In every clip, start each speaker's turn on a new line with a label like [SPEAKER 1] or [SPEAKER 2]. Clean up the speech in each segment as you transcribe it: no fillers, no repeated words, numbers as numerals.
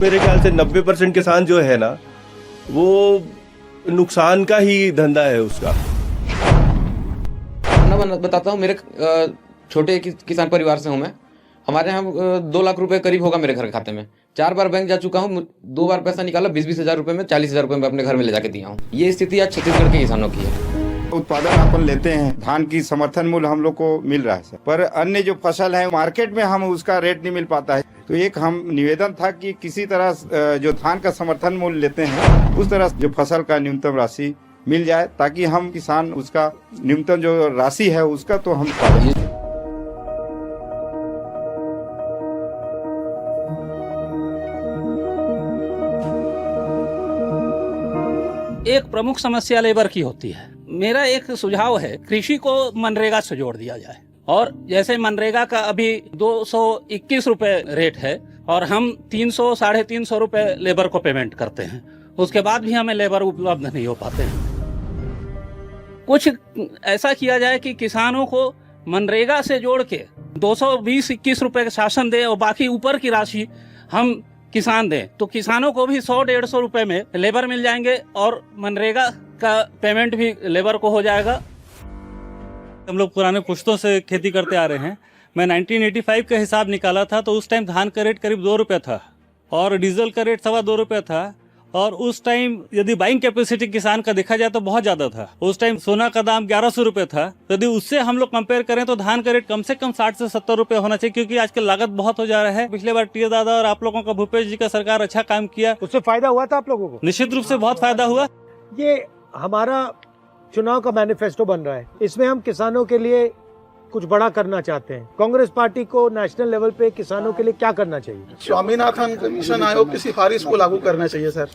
[SPEAKER 1] मेरे ख्याल से 90% किसान जो है ना वो नुकसान का ही धंधा है उसका।
[SPEAKER 2] मैं बताता हूँ, मेरे छोटे किसान परिवार से हूँ मैं। हमारे यहाँ 2 लाख रुपए करीब होगा मेरे घर खाते में। 4 बार बैंक जा चुका हूँ, 2 बार पैसा निकाला, 20-20 हज़ार रुपए में, 40 हज़ार रुपए में अपने घर में ले जाके दिया हूँ। ये स्थिति आज छत्तीसगढ़ के किसानों की है।
[SPEAKER 3] उत्पादन अपन लेते हैं, धान की समर्थन मूल्य हम लोग को मिल रहा है सर, पर अन्य जो फसल है मार्केट में हम उसका रेट नहीं मिल पाता है। तो एक हम निवेदन था कि किसी तरह जो धान का समर्थन मूल्य लेते हैं उस तरह जो फसल का न्यूनतम राशि मिल जाए, ताकि हम किसान उसका न्यूनतम जो राशि है उसका तो हम पाएं।
[SPEAKER 4] एक प्रमुख समस्या लेबर की होती है। मेरा एक सुझाव है, कृषि को मनरेगा से जोड़ दिया जाए। और जैसे मनरेगा का अभी 221 रुपए रेट है और हम 300 साढ़े 300 रुपए लेबर को पेमेंट करते हैं, उसके बाद भी हमें लेबर उपलब्ध नहीं हो पाते हैं। कुछ ऐसा किया जाए कि किसानों को मनरेगा से जोड़ के 220-21 रुपए का शासन दे और बाकी ऊपर की राशि हम किसान दें, तो किसानों को भी 100-150 रुपए में लेबर मिल जाएंगे और मनरेगा का पेमेंट भी लेबर को हो जाएगा।
[SPEAKER 5] हम लोग पुराने पुश्तों से खेती करते आ रहे हैं। मैं 1985 का हिसाब निकाला था तो उस टाइम धान का रेट करीब 2 रुपये था और डीजल का रेट 2.25 रुपये था। और उस टाइम यदि बाइंग कैपेसिटी किसान का देखा जाए तो बहुत ज़्यादा था। उस टाइम सोना का दाम 1100 रुपये था। यदि उससे हम लोग कंपेयर करें तो धान का रेट कम से कम 60 से 70 रुपये होना चाहिए, क्योंकि आजकल लागत बहुत हो जा रहा है। पिछले बार टीए दादा और आप लोगों का भूपेश जी का सरकार अच्छा काम किया,
[SPEAKER 6] उससे फायदा हुआ था आप लोगों को?
[SPEAKER 5] निश्चित रूप से बहुत फायदा हुआ।
[SPEAKER 6] ये हमारा चुनाव का मैनिफेस्टो बन रहा है, इसमें हम किसानों के लिए कुछ बड़ा करना चाहते हैं। कांग्रेस पार्टी को नेशनल लेवल पे किसानों के लिए क्या करना चाहिए?
[SPEAKER 7] स्वामीनाथन कमीशन आयोग की सिफारिश को लागू करना चाहिए सर।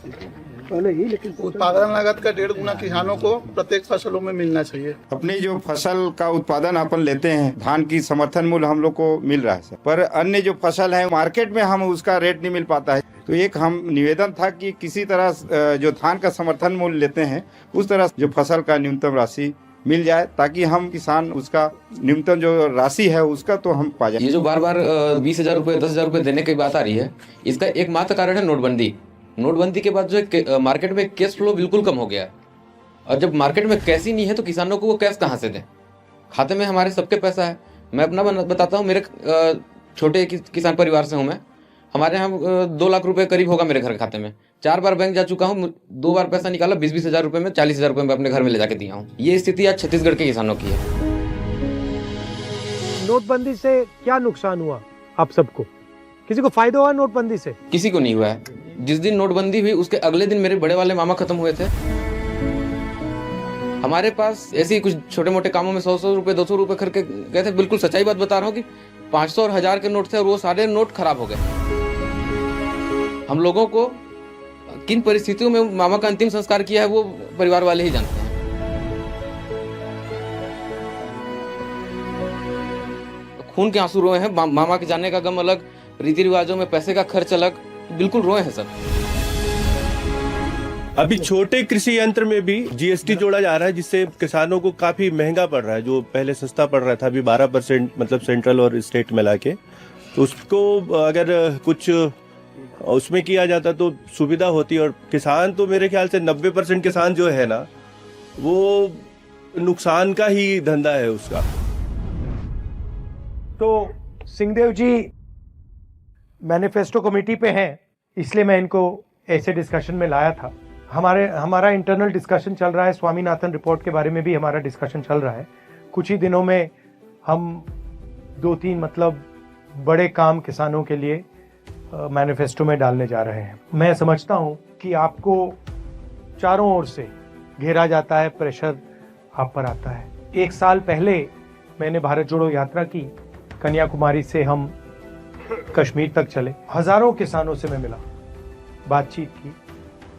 [SPEAKER 6] पहले ही, लेकिन
[SPEAKER 7] उत्पादन लागत का 1.5 गुना किसानों को प्रत्येक फसलों में मिलना चाहिए।
[SPEAKER 3] अपनी जो फसल का उत्पादन अपन लेते हैं, धान की समर्थन मूल्य हम लोग को मिल रहा है सर, पर अन्य जो फसल है मार्केट में हम उसका रेट नहीं मिल पाता है। तो एक हम निवेदन था कि किसी तरह जो धान का समर्थन मूल्य लेते हैं उस तरह जो फसल का न्यूनतम राशि मिल जाए, ताकि हम किसान उसका न्यूनतम जो राशि है उसका तो हम पा जाए।
[SPEAKER 2] ये जो बार बार 20 हज़ार रुपये 10 हज़ार रुपये देने की बात आ रही है, इसका एकमात्र कारण है नोटबंदी। नोटबंदी के बाद जो है मार्केट में कैश फ्लो बिल्कुल कम हो गया है। और जब मार्केट में कैश ही नहीं है तो किसानों को वो कैश कहाँ से दें? खाते में हमारे सबके पैसा है। मैं अपना बताता हूँ, मेरे छोटे किसान परिवार से हूँ मैं। हमारे यहाँ 2 लाख रुपए करीब होगा मेरे घर खाते में। 4 बार बैंक जा चुका हूँ, 2 बार पैसा निकाला, 20-20 हज़ार रुपए में, 40 हज़ार रुपए में अपने घर में ले जाके दिया हूँ। ये स्थिति आज छत्तीसगढ़ के किसानों की है।
[SPEAKER 6] नोटबंदी से क्या नुकसान हुआ आप सबको? किसी को फायदा हुआ नोटबंदी से?
[SPEAKER 2] किसी को नहीं हुआ है। जिस दिन नोटबंदी हुई उसके अगले दिन मेरे बड़े वाले मामा खत्म हुए थे। हमारे पास ऐसे ही कुछ छोटे मोटे कामों में 100 रुपए 200 रुपए करके गए थे। बिल्कुल सच्चाई बात बता रहा हूँ कि 500 और 1000 के नोट थे और वो सारे नोट खराब हो गए। हम लोगों को किन परिस्थितियों में मामा का अंतिम संस्कार किया है वो परिवार वाले ही जानते हैं। खून के आंसू रोए हैं। मामा के जाने का गम अलग, रीति रिवाजों में पैसे का खर्च अलग, बिल्कुल रोए हैं सर।
[SPEAKER 1] अभी छोटे कृषि यंत्र में भी जीएसटी जोड़ा जा रहा है, जिससे किसानों को काफी महंगा पड़ रहा है। जो पहले सस्ता पड़ रहा था अभी 12% मतलब सेंट्रल और स्टेट मिला के, तो उसको अगर कुछ उसमें किया जाता तो सुविधा होती। और किसान तो मेरे ख्याल से 90% किसान जो है ना वो नुकसान का ही धंधा है उसका।
[SPEAKER 6] तो सिंहदेव जी मैनिफेस्टो कमेटी पे हैं, इसलिए मैं इनको ऐसे डिस्कशन में लाया था। हमारा इंटरनल डिस्कशन चल रहा है, स्वामीनाथन रिपोर्ट के बारे में भी हमारा डिस्कशन चल रहा है। कुछ ही दिनों में हम 2-3 मतलब बड़े काम किसानों के लिए मैनिफेस्टो में डालने जा रहे हैं। मैं समझता हूं कि आपको चारों ओर से घेरा जाता है, प्रेशर आप पर आता है। 1 साल पहले मैंने भारत जोड़ो यात्रा की, कन्याकुमारी से हम कश्मीर तक चले। हजारों किसानों से मैं मिला, बातचीत की,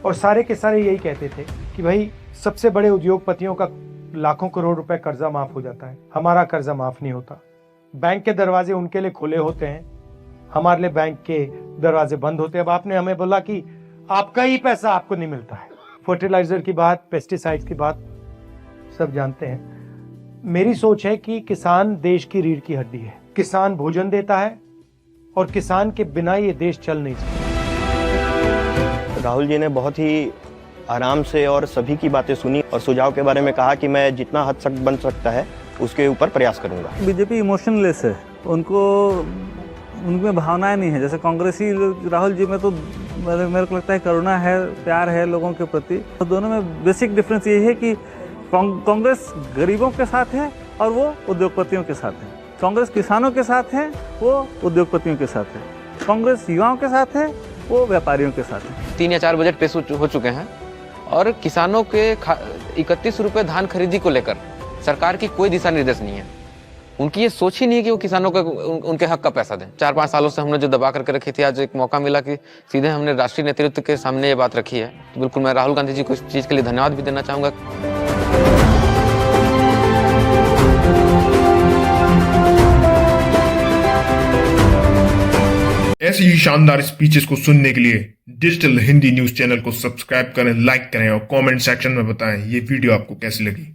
[SPEAKER 6] और सारे के सारे यही कहते थे कि भाई सबसे बड़े उद्योगपतियों का लाखों करोड़ रुपए कर्जा माफ हो जाता है, हमारा कर्जा माफ नहीं होता। बैंक के दरवाजे उनके लिए खुले होते हैं, हमारे लिए बैंक के दरवाजे बंद होते हैं। अब आपने हमें बोला कि आपका ही पैसा आपको नहीं मिलता है। फर्टिलाइजर की बात, पेस्टिसाइड्स की बात सब जानते हैं। मेरी सोच है कि किसान देश की रीढ़ की हड्डी है। किसान भोजन देता है और किसान के बिना ये देश चल नहीं सकता।
[SPEAKER 8] राहुल जी ने बहुत ही आराम से और सभी की बातें सुनी और सुझाव के बारे में कहा कि मैं जितना हद तक बन सकता है उसके ऊपर प्रयास करूंगा।
[SPEAKER 5] बीजेपी इमोशनलेस है, उनको उनमें भावनाएं नहीं है। जैसे कांग्रेसी राहुल जी में तो मेरे को लगता है करुणा है, प्यार है लोगों के प्रति। तो दोनों में बेसिक डिफरेंस ये है कि कांग्रेस गरीबों के साथ है और वो उद्योगपतियों के साथ है। कांग्रेस किसानों के साथ है, वो उद्योगपतियों के साथ है। कांग्रेस युवाओं के साथ है, वो व्यापारियों के साथ है।
[SPEAKER 2] 3 या 4 बजट पेश हो चुके हैं और किसानों के 31 रुपए धान खरीदी को लेकर सरकार की कोई दिशा निर्देश नहीं है। उनकी ये सोच ही नहीं है कि वो किसानों को उनके हक का पैसा दें। 4-5 सालों से हमने जो दबा करके रखी थी, आज एक मौका मिला कि सीधे हमने राष्ट्रीय नेतृत्व के सामने ये बात रखी है। तो बिल्कुल मैं राहुल गांधी जी को इस चीज़ के लिए धन्यवाद भी देना चाहूँगा।
[SPEAKER 9] ऐसी ही शानदार स्पीचेस को सुनने के लिए डिजिटल हिंदी न्यूज चैनल को सब्सक्राइब करें, लाइक करें और कमेंट सेक्शन में बताएं ये वीडियो आपको कैसी लगी।